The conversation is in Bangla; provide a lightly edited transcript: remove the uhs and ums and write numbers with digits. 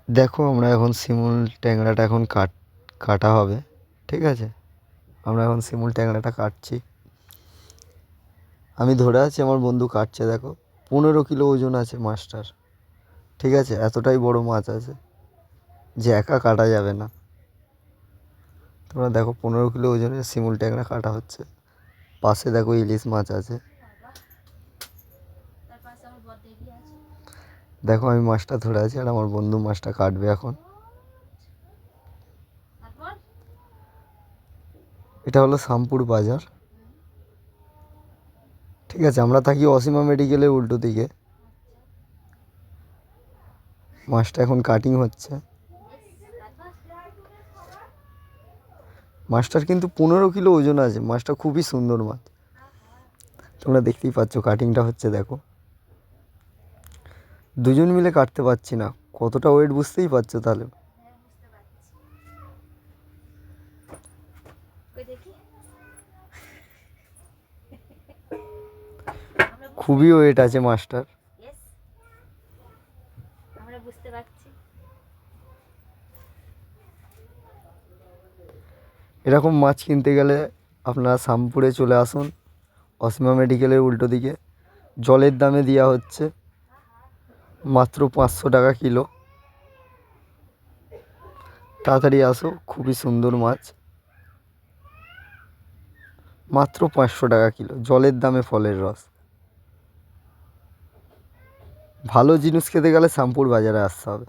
দেখো আমরা এখন শিমুল ট্যাংরাটা এখন কাটা হবে, ঠিক আছে? আমরা এখন শিমুল ট্যাংরাটা কাটছি। আমি ধরে আছি, আমার বন্ধু কাটছে। দেখো 15 কিলো ওজন আছে মাছটার, ঠিক আছে? এতটাই বড় মাছ আছে যে একা কাটা যাবে না। তোমরা দেখো 15 কিলো ওজনের শিমুল ট্যাংরা কাটা হচ্ছে। পাশে দেখো ইলিশ মাছ আছে। দেখো আমি মাছটা ধরে আছি আর আমার বন্ধু মাছটা কাটবে এখন। এটা হলো শামপুর বাজার, ঠিক আছে? আমরা থাকি অসীমা মেডিকেলের উল্টো দিকে। মাছটা এখন কাটিং হচ্ছে। মাছটার কিন্তু 15 কিলো ওজন আছে। মাছটা খুবই সুন্দর মাছ, তোমরা দেখতেই পাচ্ছ। কাটিংটা হচ্ছে দেখো, দুজন মিলে কাটতে পারছি না, কতটা ওয়েট বুঝতেই পারছো তাহলে। খুবই ওয়েট আছে মাছটার। এরকম মাছ কিনতে গেলে আপনারা শামপুরে চলে আসুন, অসীমা মেডিকেলের উল্টো দিকে। জলের দামে দেওয়া হচ্ছে মাত্র 500 টাকা কিলো। তাড়াতাড়ি আসো, খুবই সুন্দর মাছ। মাত্র 500 টাকা কিলো, জলের দামে ফলের রস। ভালো জিনিস খেতে গেলে শামপুর বাজারে আসতে হবে।